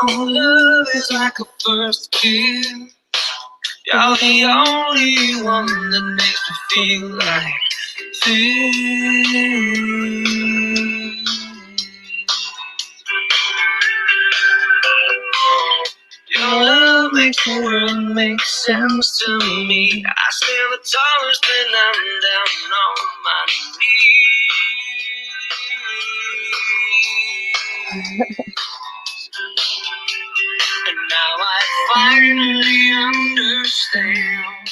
Our love is like a first kiss. You're the only one that makes me feel like this. Your love makes the world make sense to me. I stand the tallest when I'm down on my knees. And now I finally understand.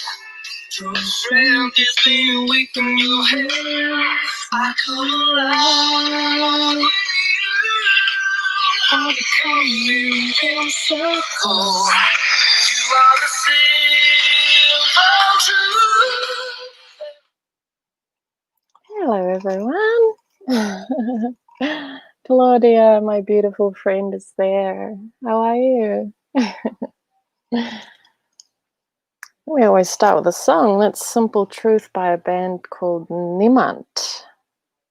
Your strength is being weak in your hand. I come alive with you. I'll become your circle. You are the simple truth. Hello, everyone. Claudia, my beautiful friend, is there. How are you? We always start with a song. That's Simple Truth by a band called Niemand,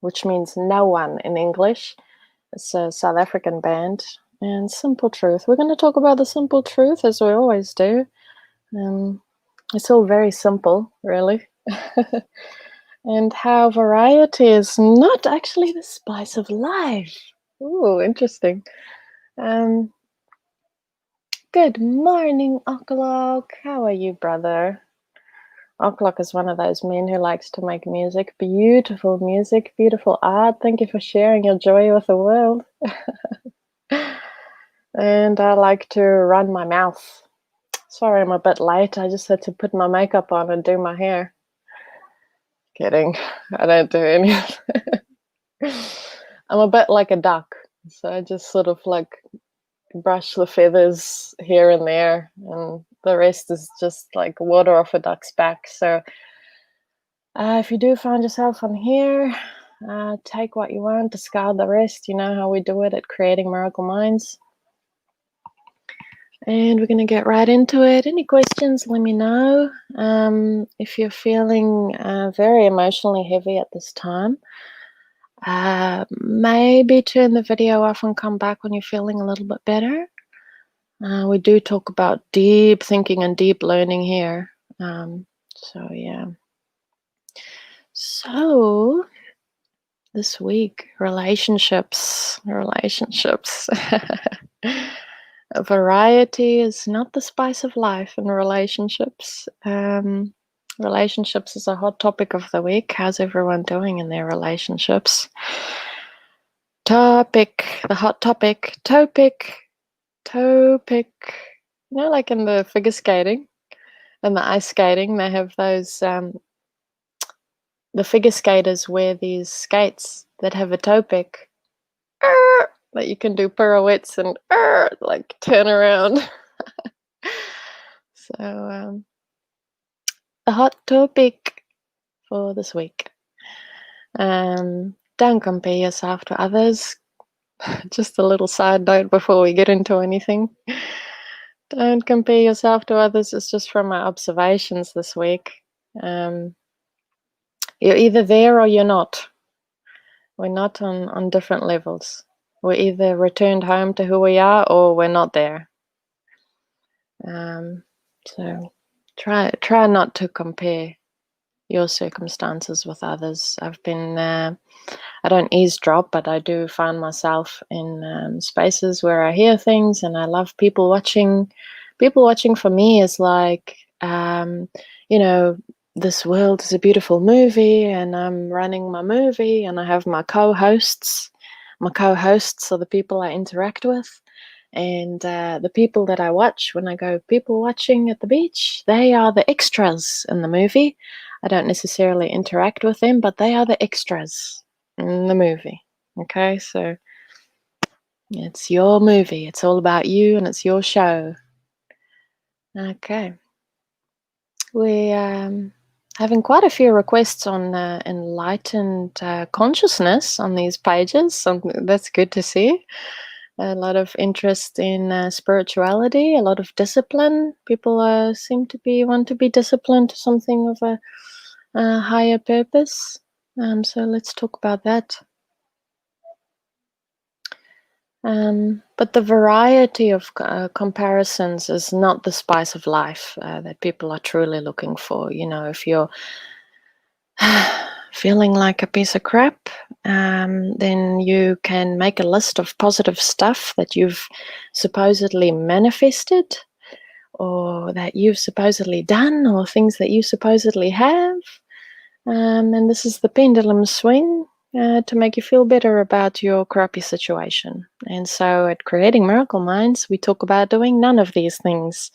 which means no one in English. It's a South African band. And Simple Truth. We're going to talk about the simple truth, as we always do. It's all very simple, really. And how variety is not actually the spice of life. Ooh, interesting. Good morning, Okalok. How are you, brother? Okalok is one of those men who likes to make music, beautiful art. Thank you for sharing your joy with the world. And I like to run my mouth. Sorry, I'm a bit late. I just had to put my makeup on and do my hair. Kidding. I don't do any of it. I'm a bit like a duck. So I just sort of like brush the feathers here and there, and the rest is just like water off a duck's back. So if you do find yourself on here, take what you want, discard the rest. You know how we do it at Creating Miracle Minds. And we're going to get right into it. Any questions, let me know. If you're feeling very emotionally heavy at this time, maybe turn the video off and come back when you're feeling a little bit better. We do talk about deep thinking and deep learning here. So, yeah. So, this week, relationships. Variety is not the spice of life in relationships. Relationships is a hot topic of the week. How's everyone doing in their relationships? The hot topic. You know, like in the figure skating and the ice skating, they have those, the figure skaters wear these skates that have a toe pick. That you can do pirouettes and like turn around. So the hot topic for this week. Don't compare yourself to others. Just a little side note before we get into anything. Don't compare yourself to others. It's just from my observations this week. You're either there or you're not. We're not on different levels. We're either returned home to who we are or we're not there. So try not to compare your circumstances with others. I've been, I don't eavesdrop, but I do find myself in spaces where I hear things, and I love people watching. People watching for me is like, you know, this world is a beautiful movie, and I'm running my movie, and I have my co-hosts. My co-hosts are the people I interact with. And the people that I watch when I go people watching at the beach, they are the extras in the movie. I don't necessarily interact with them, but they are the extras in the movie. Okay, so it's your movie. It's all about you, and it's your show. Okay. We're having quite a few requests on enlightened consciousness on these pages. So that's good to see. A lot of interest in spirituality, a lot of discipline. People seem to want to be disciplined to something of a higher purpose. So let's talk about that. But the variety of comparisons is not the spice of life that people are truly looking for. If you're feeling like a piece of crap, then you can make a list of positive stuff that you've supposedly manifested, or that you've supposedly done, or things that you supposedly have. And this is the pendulum swing to make you feel better about your crappy situation. And so at Creating Miracle Minds, we talk about doing none of these things.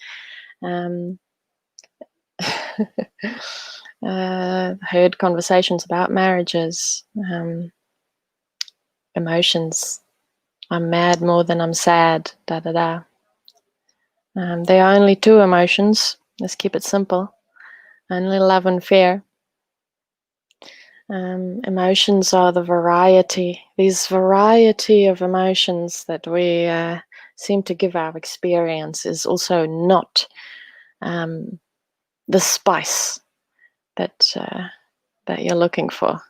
Heard conversations about marriages, emotions. I'm mad more than I'm sad, da da da. There are only two emotions. Let's keep it simple. Only love and fear. Emotions are the variety, these variety of emotions that we seem to give our experience is also not the spice that you're looking for.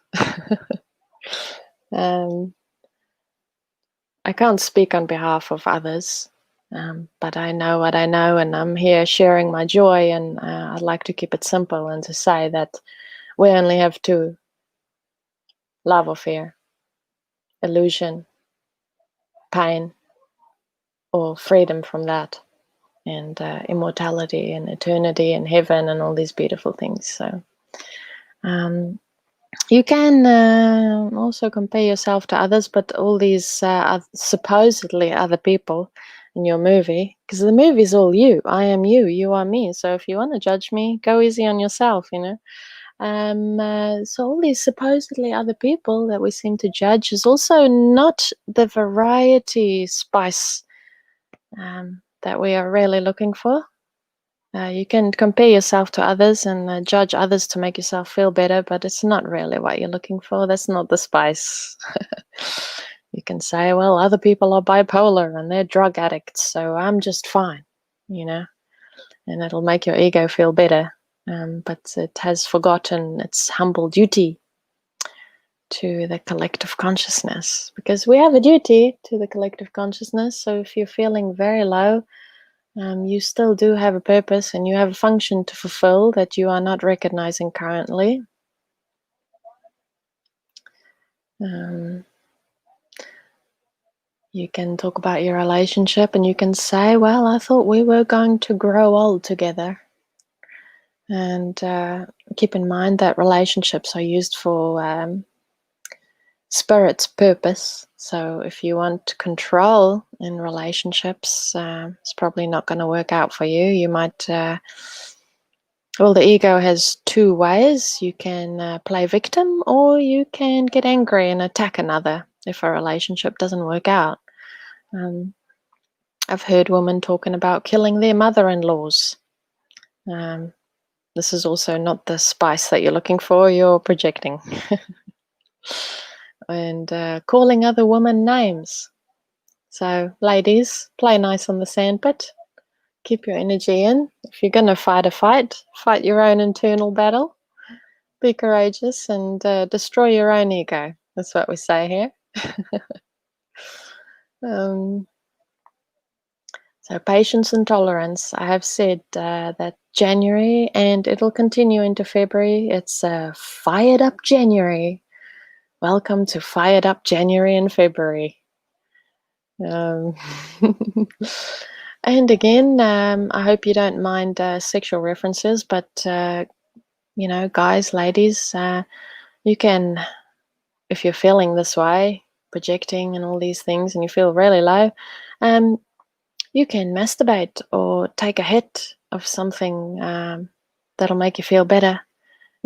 I can't speak on behalf of others, but I know what I know, and I'm here sharing my joy, and I'd like to keep it simple and to say that we only have two: love or fear, illusion, pain, or freedom from that, and immortality and eternity and heaven and all these beautiful things. So you can also compare yourself to others, but all these supposedly other people in your movie, because the movie's all you. I am you, you are me. So if you want to judge me, go easy on yourself, So all these supposedly other people that we seem to judge is also not the variety spice that we are really looking for. You can compare yourself to others and judge others to make yourself feel better, but it's not really what you're looking for. That's not the spice. You can say, well, other people are bipolar and they're drug addicts, so I'm just fine, and it'll make your ego feel better. But it has forgotten its humble duty to the collective consciousness, because we have a duty to the collective consciousness. So if you're feeling very low, you still do have a purpose and you have a function to fulfill that you are not recognizing currently. You can talk about your relationship and you can say, well, I thought we were going to grow old together. And keep in mind that relationships are used for spirit's purpose. So if you want control in relationships, it's probably not going to work out for you. You might... well, the ego has two ways. You can play victim, or you can get angry and attack another if a relationship doesn't work out. I've heard women talking about killing their mother-in-laws. This is also not the spice that you're looking for. You're projecting. And calling other women names. So, ladies, play nice on the sandpit. Keep your energy in. If you're going to fight a fight, fight your own internal battle. Be courageous and destroy your own ego. That's what we say here. So patience and tolerance. I have said that January, and it'll continue into February. It's Fired Up January. Welcome to Fired Up January and February. And again, I hope you don't mind sexual references, but guys, ladies, you can, if you're feeling this way, projecting and all these things, and you feel really low, you can masturbate or take a hit of something that'll make you feel better.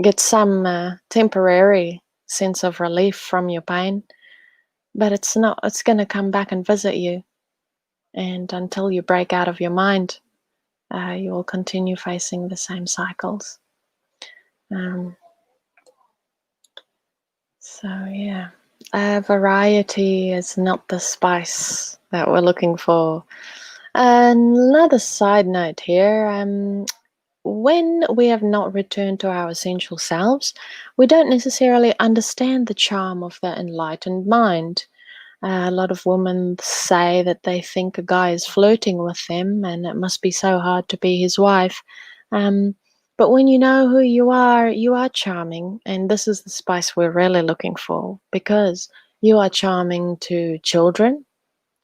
Get some temporary sense of relief from your pain, but it's going to come back and visit you. And until you break out of your mind, you will continue facing the same cycles. So yeah, variety is not the spice that we're looking for. Another side note here, when we have not returned to our essential selves, we don't necessarily understand the charm of the enlightened mind. A lot of women say that they think a guy is flirting with them and it must be so hard to be his wife. But when you know who you are charming, and this is the spice we're really looking for, because you are charming to children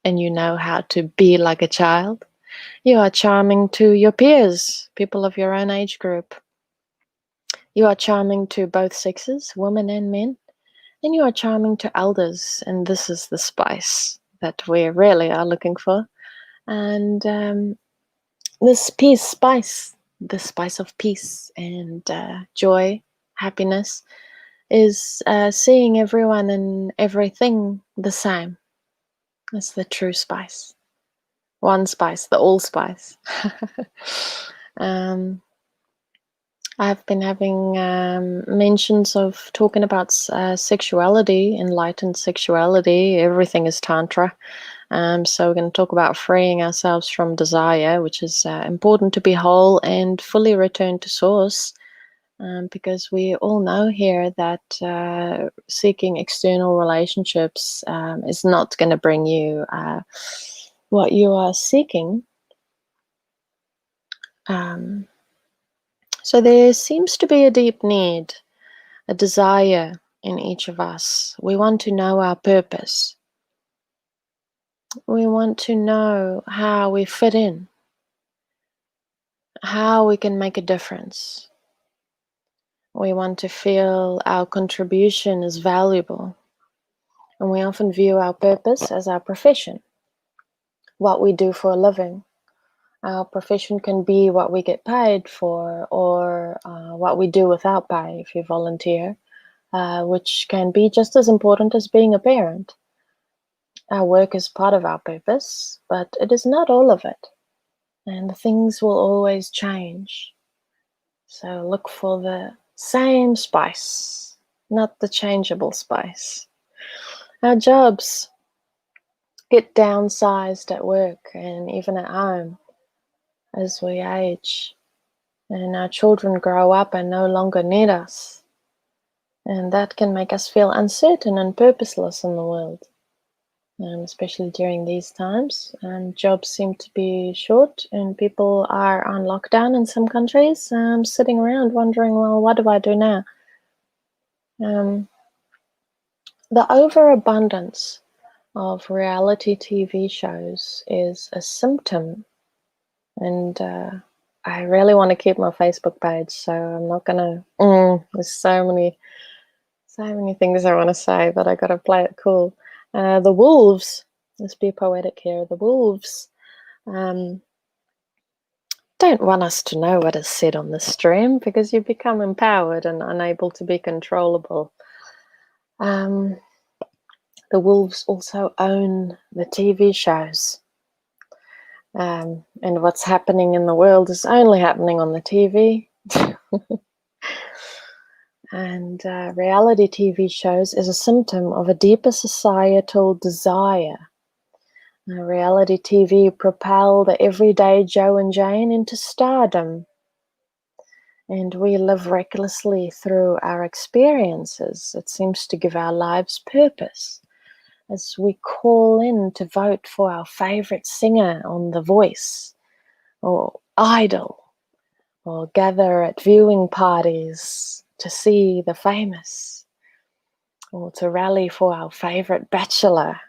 and you know how to be like a child. You are charming to your peers, people of your own age group. You are charming to both sexes, women and men. And you are charming to elders, and this is the spice that we really are looking for. And this peace spice, the spice of peace and joy, happiness, is seeing everyone and everything the same. That's the true spice. One spice, the allspice. I've been having mentions of talking about sexuality, enlightened sexuality. Everything is Tantra. So we're going to talk about freeing ourselves from desire, which is important to be whole and fully return to source. Because we all know here that seeking external relationships is not going to bring you what you are seeking. So there seems to be a deep need, a desire in each of us. We want to know our purpose. We want to know how we fit in, how we can make a difference. We want to feel our contribution is valuable. And we often view our purpose as our profession, what we do for a living. Our profession can be what we get paid for, or what we do without pay if you volunteer, which can be just as important as being a parent. Our work is part of our purpose, but it is not all of it. And things will always change. So look for the same spice, not the changeable spice. Our jobs get downsized at work and even at home as we age. And our children grow up and no longer need us. And that can make us feel uncertain and purposeless in the world. Especially during these times. Jobs seem to be short and people are on lockdown in some countries, sitting around wondering, well, what do I do now? The overabundance of reality TV shows is a symptom, and I really want to keep my Facebook page, so I'm not gonna. There's so many things I want to say, but I gotta play it cool. The wolves. Let's be poetic here. The wolves don't want us to know what is said on the stream because you become empowered and unable to be controllable. The wolves also own the TV shows. And what's happening in the world is only happening on the TV. And reality TV shows is a symptom of a deeper societal desire. Reality TV propel the everyday Joe and Jane into stardom. And we live recklessly through our experiences. It seems to give our lives purpose. As we call in to vote for our favorite singer on The Voice or Idol, or gather at viewing parties to see the famous, or to rally for our favorite bachelor.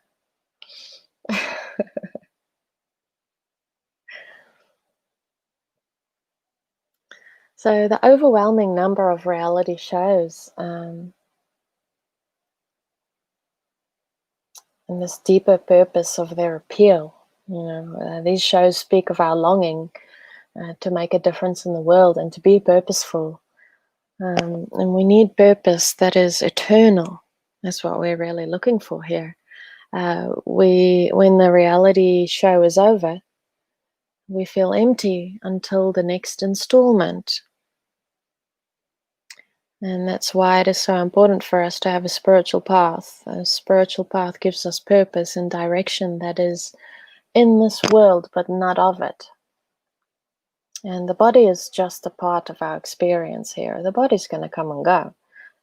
So the overwhelming number of reality shows and this deeper purpose of their appeal, these shows speak of our longing to make a difference in the world and to be purposeful. And we need purpose that is eternal. That's what we're really looking for here. When the reality show is over, we feel empty until the next installment. And that's why it is so important for us to have a spiritual path. A spiritual path gives us purpose and direction that is in this world, but not of it. And the body is just a part of our experience here. The body's going to come and go.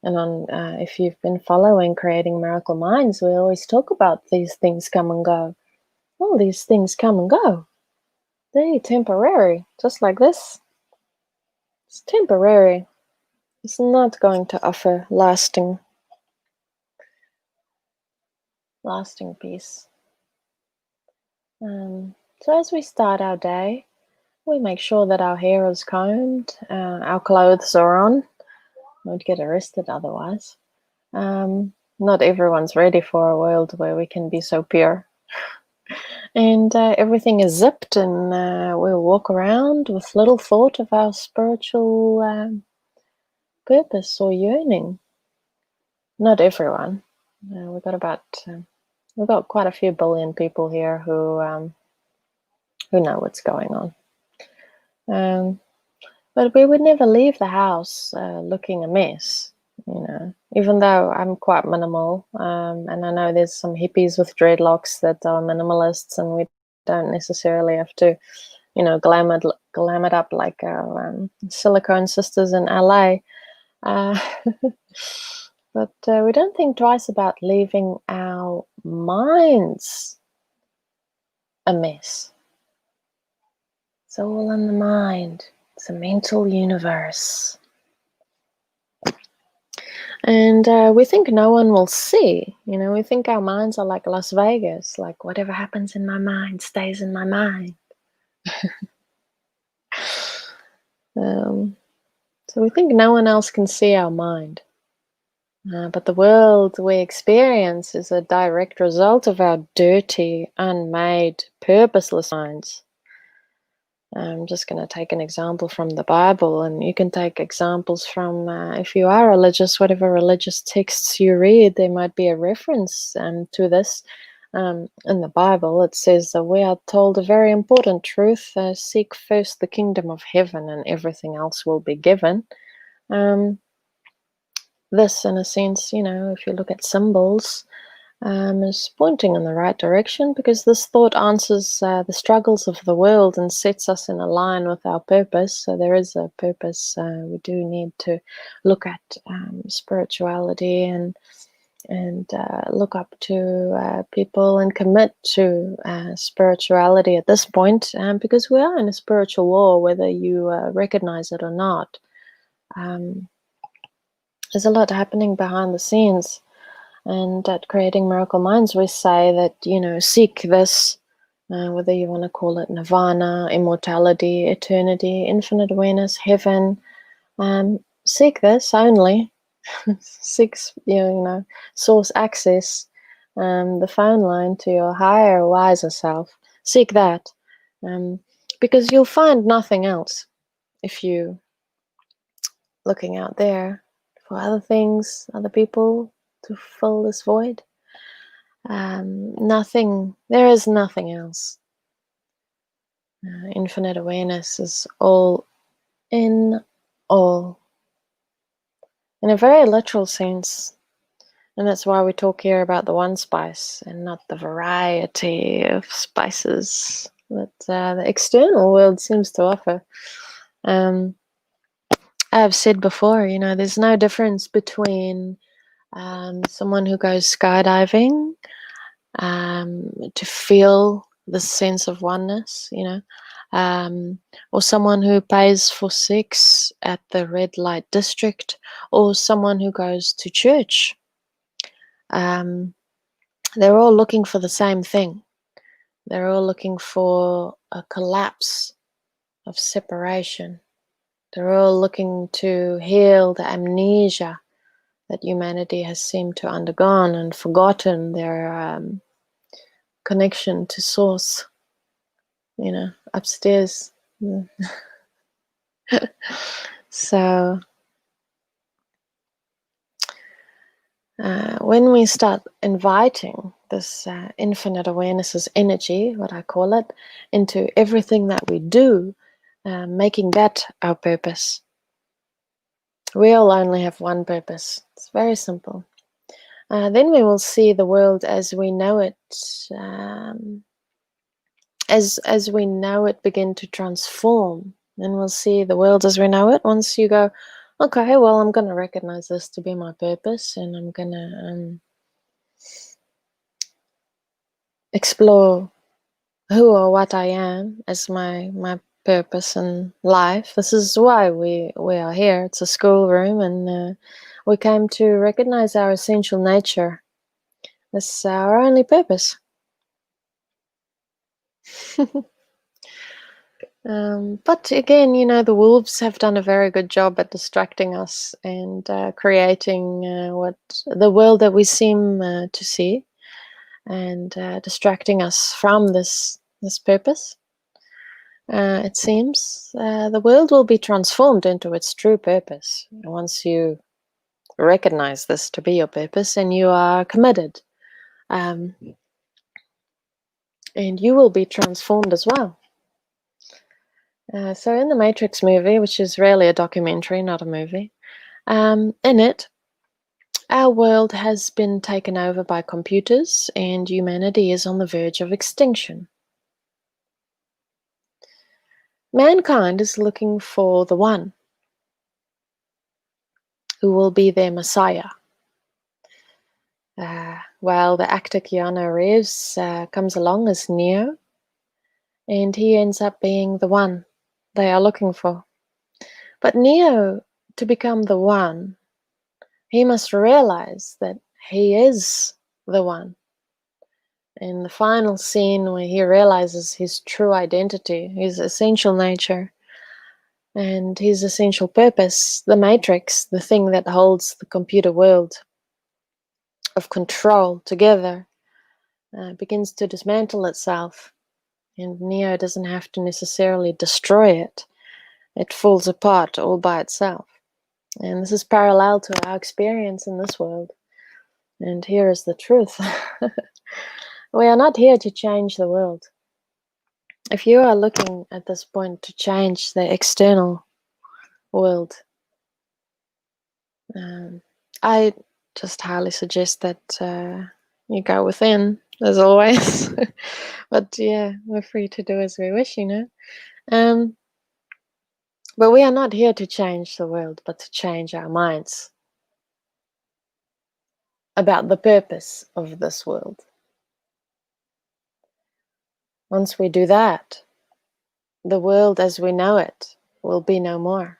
And if you've been following Creating Miracle Minds, we always talk about these things come and go. All these things come and go. They're temporary, just like this. It's temporary. It's not going to offer lasting peace. So as we start our day, we make sure that our hair is combed, our clothes are on. We'd get arrested otherwise. Not everyone's ready for a world where we can be so pure. And everything is zipped, and we'll walk around with little thought of our spiritual purpose or yearning. Not everyone. We've got quite a few billion people here who know what's going on. But we would never leave the house looking a mess, even though I'm quite minimal. And I know there's some hippies with dreadlocks that are minimalists, and we don't necessarily have to, glam it up like our silicone sisters in LA. But we don't think twice about leaving our minds a mess. It's all in the mind. It's a mental universe. And we think no one will see. We think our minds are like Las Vegas, like whatever happens in my mind stays in my mind. So we think no one else can see our mind. But the world we experience is a direct result of our dirty, unmade, purposeless minds. I'm just going to take an example from the Bible, and you can take examples from, if you are religious, whatever religious texts you read, there might be a reference to this. In the Bible, it says that we are told a very important truth: seek first the kingdom of heaven, and everything else will be given. This, in a sense, if you look at symbols, is pointing in the right direction, because this thought answers the struggles of the world and sets us in a line with our purpose. So there is a purpose. We do need to look at spirituality and look up to people and commit to spirituality at this point, because we are in a spiritual war, whether you recognize it or not. There's a lot happening behind the scenes. And at Creating Miracle Minds, we say that, seek this, whether you want to call it nirvana, immortality, eternity, infinite awareness, heaven. Seek this only. Seek, source access, the phone line to your higher, wiser self. Seek that, because you'll find nothing else if you looking out there for other things, other people to fill this void. There is nothing else. Infinite awareness is all in all, in a very literal sense. And that's why we talk here about the one spice and not the variety of spices that the external world seems to offer. I've said before, there's no difference between someone who goes skydiving to feel the sense of oneness, or someone who pays for sex at the red light district, or someone who goes to church. They're all looking for the same thing. They're all looking for a collapse of separation. They're all looking to heal the amnesia that humanity has seemed to undergone and forgotten their connection to source, upstairs. So when we start inviting this infinite awareness's energy, what I call it, into everything that we do, making that our purpose. We all only have one purpose. It's very simple. Then we will see the world as we know it, as we know it begin to transform. Then we'll see the world as we know it. Once you go, Okay, well, I'm going to recognize this to be my purpose, and I'm going to explore who or what I am as my purpose in life. This is why we are here. It's a schoolroom, and we came to recognize our essential nature. This is our only purpose. But again, the wolves have done a very good job at distracting us and creating what the world that we seem to see, and distracting us from this purpose. It seems the world will be transformed into its true purpose once you recognize this to be your purpose and you are committed. Um, and you will be transformed as well. So in the Matrix movie, which is really a documentary, not a movie, in it, our world has been taken over by computers and humanity is on the verge of extinction. Mankind is looking for the one who will be their Messiah. While the actor Keanu Reeves comes along as Neo, and he ends up being the one they are looking for. But Neo, to become the one, he must realize that he is the one. In the final scene where he realizes his true identity, his essential nature, and his essential purpose, the Matrix, the thing that holds the computer world of control together, begins to dismantle itself. And Neo doesn't have to necessarily destroy it. It falls apart all by itself. And this is parallel to our experience in this world. And here is the truth. We are not here to change the world. If you are looking at this point to change the external world, I just highly suggest that you go within, as always. But yeah, we're free to do as we wish, But we are not here to change the world, but to change our minds about the purpose of this world. Once we do that, the world as we know it will be no more.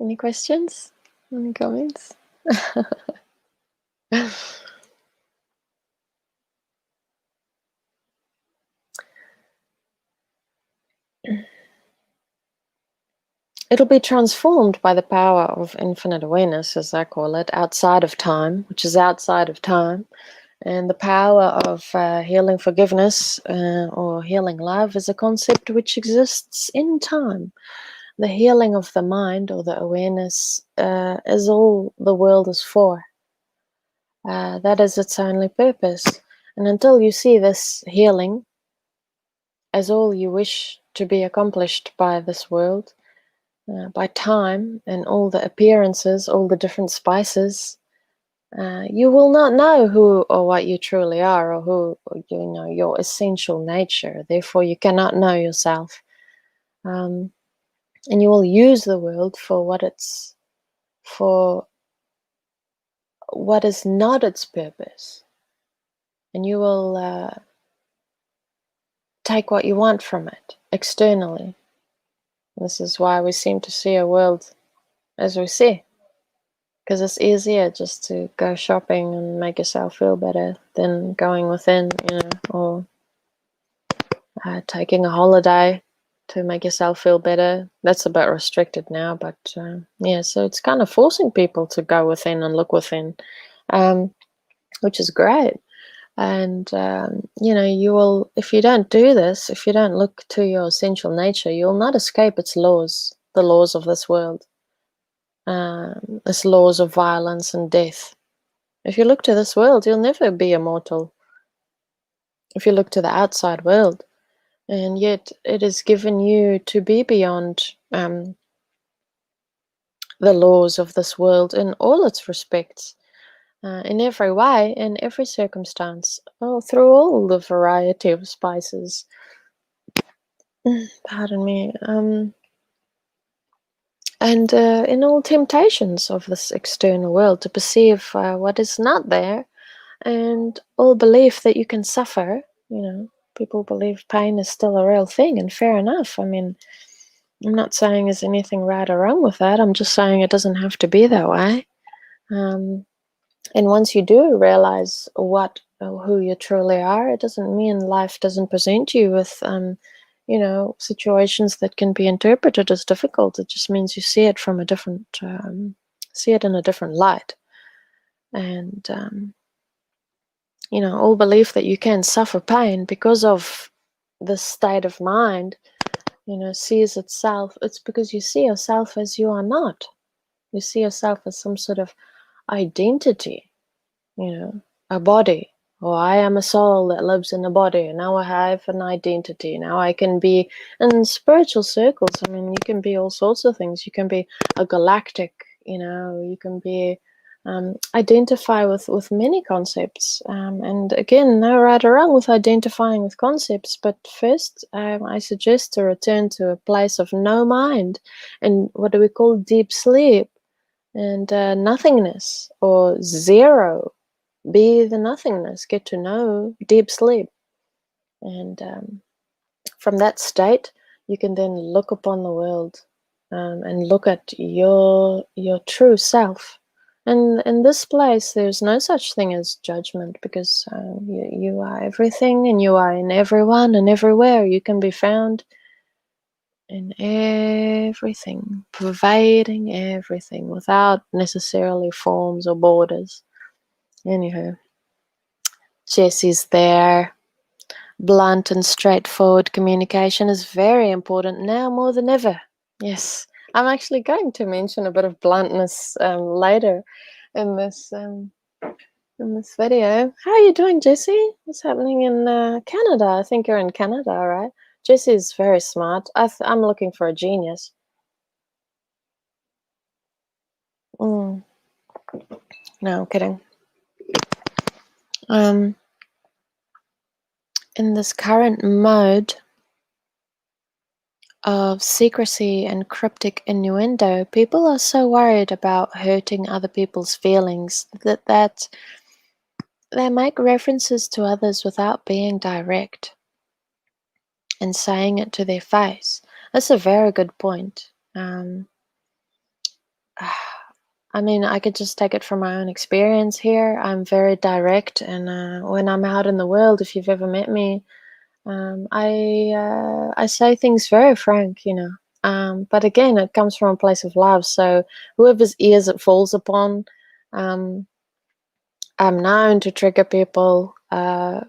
Any questions? Any comments? It'll be transformed by the power of infinite awareness, as I call it, outside of time, which is outside of time. And the power of healing forgiveness or healing love is a concept which exists in time. The healing of the mind or the awareness is all the world is for. That is its only purpose. And until you see this healing as all you wish to be accomplished by this world, by time and all the appearances, all the different spices, you will not know who or what you truly are, or who your essential nature. Therefore, you cannot know yourself, and you will use the world for what is not its purpose, and you will take what you want from it externally. This is why we seem to see a world as we see, because it's easier just to go shopping and make yourself feel better than going within, or taking a holiday to make yourself feel better. That's a bit restricted now, but yeah, so it's kind of forcing people to go within and look within, which is great. And you will, if you don't do this, if you don't look to your essential nature, you'll not escape its laws, the laws of this world, its laws of violence and death. If you look to this world, you'll never be immortal. If you look to the outside world, and yet it is given you to be beyond the laws of this world in all its respects, in every way, in every circumstance, through all the variety of spices. Pardon me. and in all temptations of this external world to perceive what is not there, and all belief that you can suffer. People believe pain is still a real thing, and fair enough. I mean, I'm not saying there's anything right or wrong with that. I'm just saying it doesn't have to be that way. And once you do realize who you truly are, it doesn't mean life doesn't present you with situations that can be interpreted as difficult. It just means you see it from a different see it in a different light. And all belief that you can suffer pain because of this state of mind, sees itself. It's because you see yourself as you are not. You see yourself as some sort of identity, a body. Or I am a soul that lives in a body. Now I have an identity. Now I can be in spiritual circles. I mean, you can be all sorts of things. You can be a galactic, you can be identify with many concepts. And again, no right or wrong with identifying with concepts. But first, I suggest to return to a place of no mind and what do we call deep sleep and nothingness or zero. Be the nothingness, get to know deep sleep. And from that state, you can then look upon the world and look at your true self. And in this place, there's no such thing as judgment because you are everything and you are in everyone and everywhere. You can be found in everything, pervading everything without necessarily forms or borders. Anyhow, Jesse's there. Blunt and straightforward communication is very important now more than ever. Yes, I'm actually going to mention a bit of bluntness later in this video. How are you doing, Jesse? What's happening in Canada? I think you're in Canada, right? Jesse's very smart. I'm looking for a genius. No, I'm kidding. In this current mode of secrecy and cryptic innuendo, people are so worried about hurting other people's feelings that they make references to others without being direct and saying it to their face. That's a very good point. I mean, I could just take it from my own experience here. I'm very direct, and when I'm out in the world, if you've ever met me, I say things very frank, but again, it comes from a place of love. So whoever's ears it falls upon, I'm known to trigger people. I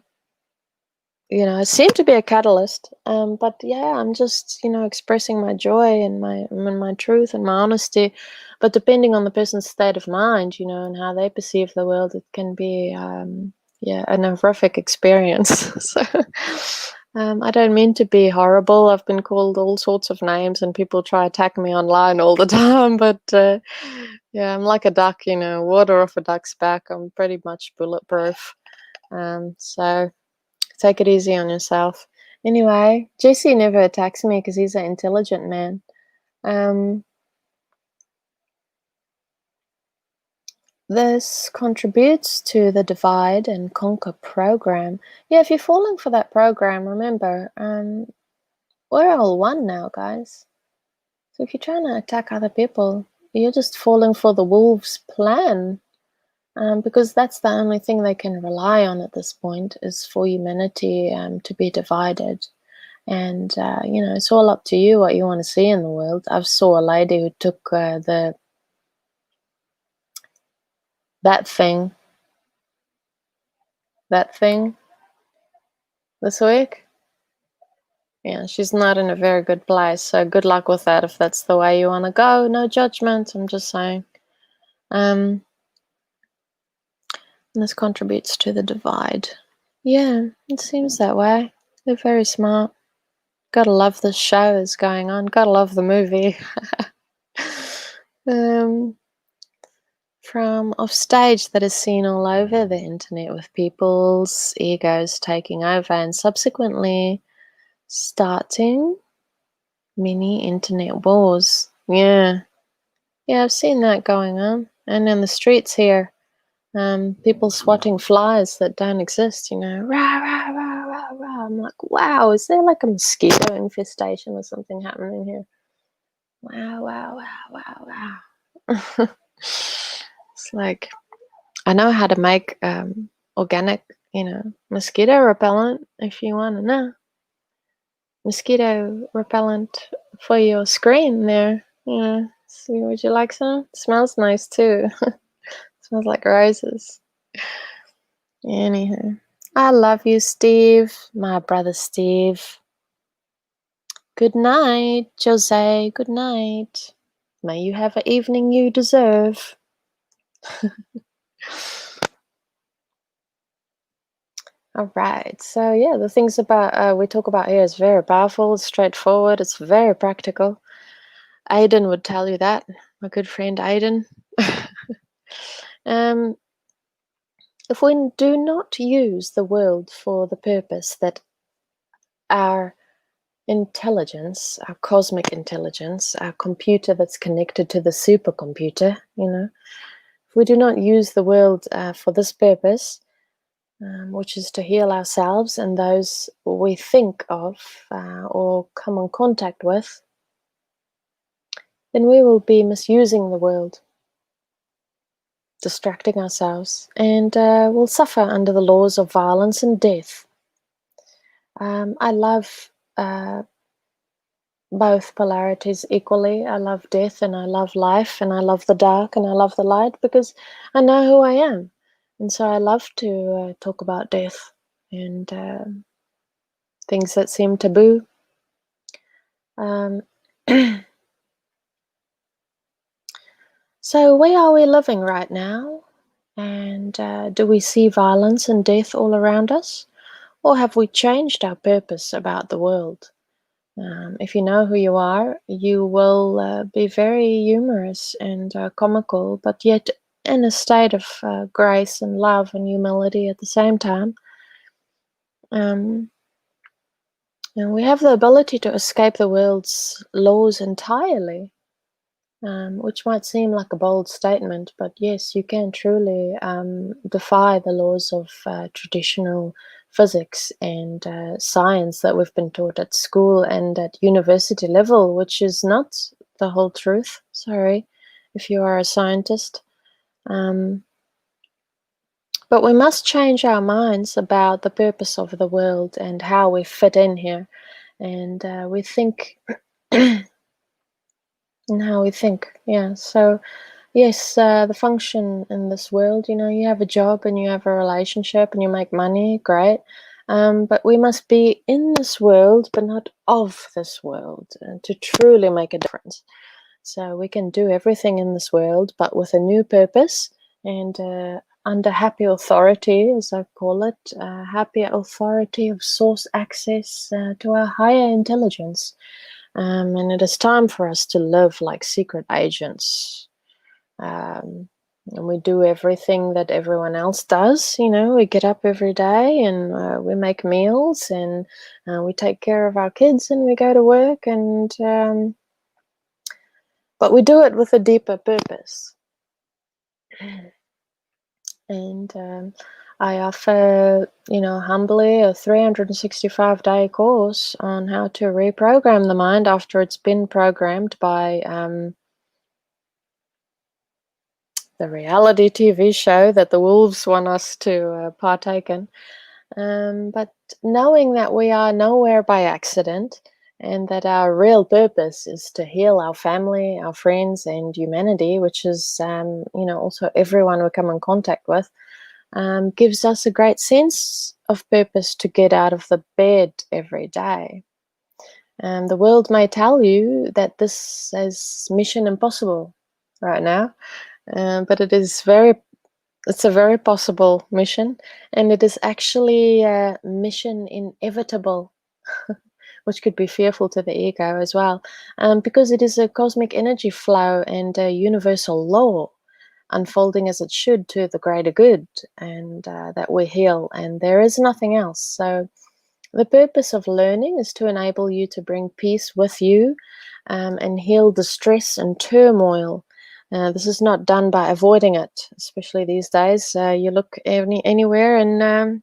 seem to be a catalyst, but yeah, I'm just expressing my joy and my truth and my honesty. But depending on the person's state of mind, and how they perceive the world, it can be an horrific experience. So I don't mean to be horrible. I've been called all sorts of names, and people try to attack me online all the time. But yeah, I'm like a duck, water off a duck's back. I'm pretty much bulletproof. So take it easy on yourself. Anyway, Jesse never attacks me because he's an intelligent man. This contributes to the divide and conquer program. Yeah, if you're falling for that program, remember, we're all one now, guys. So if you're trying to attack other people, you're just falling for the wolves' plan. Because that's the only thing they can rely on at this point is for humanity to be divided. And, it's all up to you what you want to see in the world. I saw a lady who took that thing this week. Yeah, she's not in a very good place. So good luck with that if that's the way you want to go. No judgment, I'm just saying. And this contributes to the divide. Yeah, it seems that way. They're very smart. Gotta love this show is going on. Gotta love the movie. From off stage that is seen all over the internet with people's egos taking over and subsequently starting mini internet wars. Yeah. Yeah, I've seen that going on. And in the streets here, people swatting flies that don't exist, rah, rah, rah, rah, rah. I'm like, wow, is there like a mosquito infestation or something happening here? Wow, wow, wow, wow, wow. It's like, I know how to make organic, mosquito repellent if you want to know. Mosquito repellent for your screen there. Yeah. See, would you like some? It smells nice too. Smells like roses. Anyhow, I love you, Steve. My brother Steve. Good night, Jose. Good night. May you have an evening you deserve. All right. So yeah, the things about we talk about here is very powerful, it's straightforward, it's very practical. Aiden would tell you that, my good friend Aiden. um, if we do not use the world for the purpose that our intelligence, our cosmic intelligence, our computer that's connected to the supercomputer, if we do not use the world for this purpose, which is to heal ourselves and those we think of or come in contact with, then we will be misusing the world, distracting ourselves, and will suffer under the laws of violence and death. I love both polarities equally. I love death and I love life, and I love the dark and I love the light, because I know who I am. And so I love to talk about death and things that seem taboo. Um, so where are we living right now? And do we see violence and death all around us? Or have we changed our purpose about the world? If you know who you are, you will be very humorous and comical, but yet in a state of grace and love and humility at the same time. And we have the ability to escape the world's laws entirely, which might seem like a bold statement, but yes, you can truly defy the laws of traditional physics and science that we've been taught at school and at university level, which is not the whole truth. Sorry if you are a scientist. But we must change our minds about the purpose of the world and how we fit in here. And we think, and how we think, yeah. So, yes, the function in this world, you have a job and you have a relationship and you make money, great. But we must be in this world, but not of this world, to truly make a difference. So we can do everything in this world, but with a new purpose and under happy authority, as I call it, happy authority of source access to our higher intelligence. And it is time for us to live like secret agents. And we do everything that everyone else does. We get up every day and we make meals and we take care of our kids and we go to work, and but we do it with a deeper purpose. And I offer, humbly a 365-day course on how to reprogram the mind after it's been programmed by the reality TV show that the wolves want us to partake in. But knowing that we are nowhere by accident and that our real purpose is to heal our family, our friends, and humanity, which is, also everyone we come in contact with, gives us a great sense of purpose to get out of the bed every day. The world may tell you that this is mission impossible right now, but it's a very possible mission, and it is actually a mission inevitable, which could be fearful to the ego as well, because it is a cosmic energy flow and a universal law unfolding as it should to the greater good, and that we heal, and there is nothing else. So the purpose of learning is to enable you to bring peace with you and heal the stress and turmoil This is not done by avoiding it, especially these days. You look anywhere and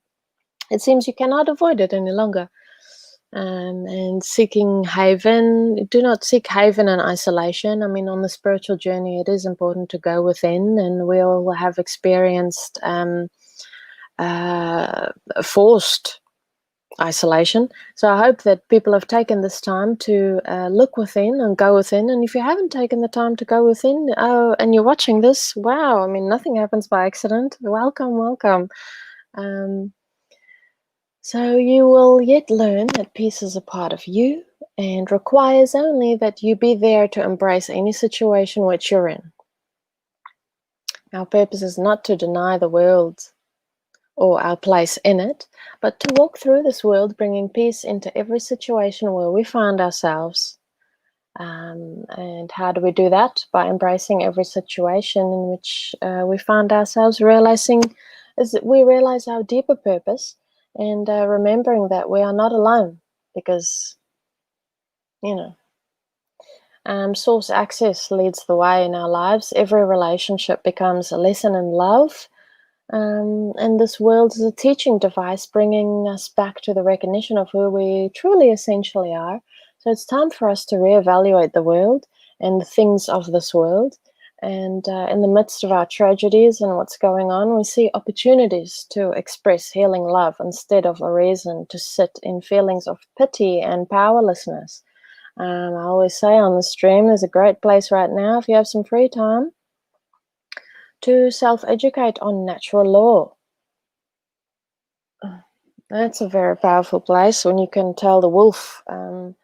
it seems you cannot avoid it any longer. And seeking haven, do not seek haven in isolation. I mean, on the spiritual journey, it is important to go within, and we all have experienced forced isolation. So I hope that people have taken this time to look within and go within. And if you haven't taken the time to go within, and you're watching this, wow, I mean, nothing happens by accident. Welcome, welcome. So you will yet learn that peace is a part of you and requires only that you be there to embrace any situation which you're in. Our purpose is not to deny the world or our place in it, but to walk through this world bringing peace into every situation where we find ourselves. And how do we do that? By embracing every situation in which we find ourselves, realizing is that we realize our deeper purpose, and remembering that we are not alone, because source access leads the way in our lives. Every relationship becomes a lesson in love, and this world is a teaching device bringing us back to the recognition of who we truly essentially are. So it's time for us to reevaluate the world and the things of this world. And in the midst of our tragedies and what's going on, we see opportunities to express healing love instead of a reason to sit in feelings of pity and powerlessness. I always say on the stream, there's a great place right now, if you have some free time, to self-educate on natural law. That's a very powerful place when you can tell the wolf how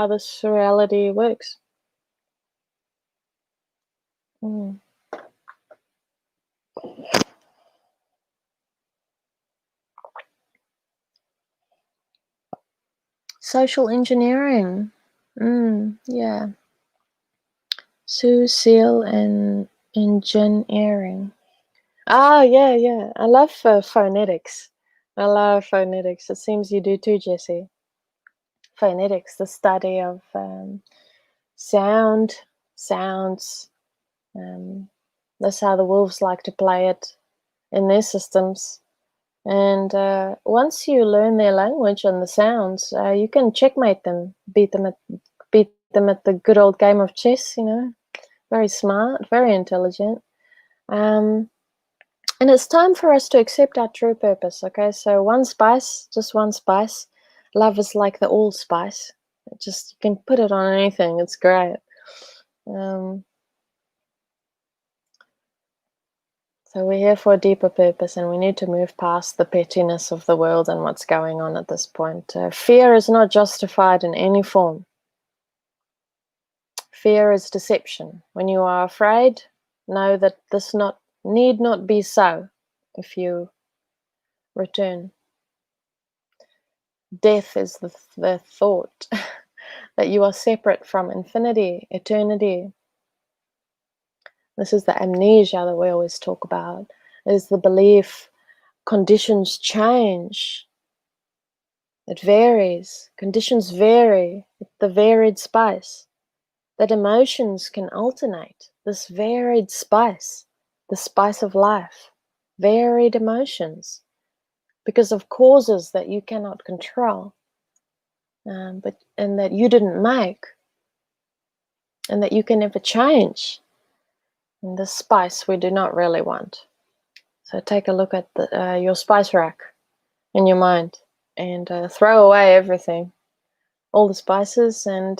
this reality works. Social engineering. Yeah. Social and engineering. Yeah. I love phonetics. I love phonetics. It seems you do too, Jessie. Phonetics, the study of sounds. That's how the wolves like to play it in their systems. And once you learn their language and the sounds, you can checkmate them, beat them at the good old game of chess. Very smart, very intelligent. And it's time for us to accept our true purpose. Okay, so one spice, just one spice. Love is like the allspice. You can put it on anything. It's great. So we're here for a deeper purpose, and we need to move past the pettiness of the world and what's going on at this point. Fear is not justified in any form. Fear is deception. When you are afraid, know that this need not be so if you return. Death is the thought that you are separate from infinity, eternity. This is the amnesia that we always talk about. It is the belief conditions change. It varies. Conditions vary. The varied spice. That emotions can alternate. This varied spice. The spice of life. Varied emotions. Because of causes that you cannot control. And that you didn't make. And that you can never change. And this spice we do not really want. So take a look at your spice rack in your mind. And throw away everything. All the spices, and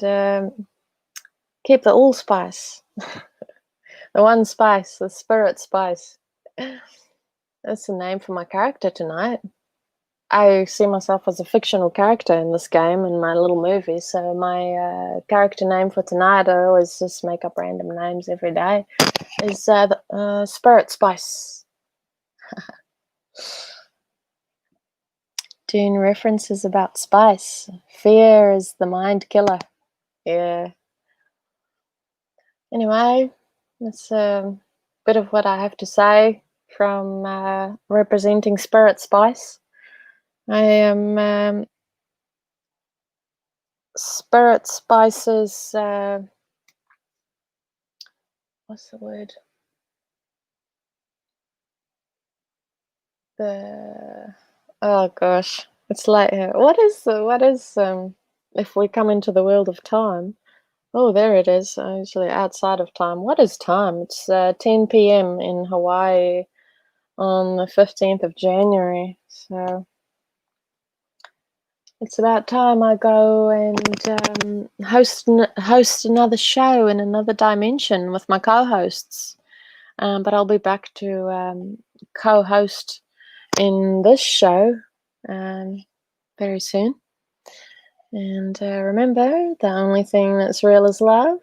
keep the allspice. The one spice, the spirit spice. That's the name for my character tonight. I see myself as a fictional character in this game, in my little movie. So my character name for tonight, I always just make up random names every day, is the Spirit Spice. Doing references about spice. Fear is the mind killer. Yeah. Anyway, that's a bit of what I have to say from representing Spirit Spice. I am Spirit Spice's what's the word? The Oh gosh, it's late here. If we come into the world of time? Oh, there it is. Usually outside of time. What is time? It's 10 p.m. in Hawaii on the 15th of January. So it's about time I go and host another show in another dimension with my co-hosts. But I'll be back to co-host in this show very soon. And remember, the only thing that's real is love.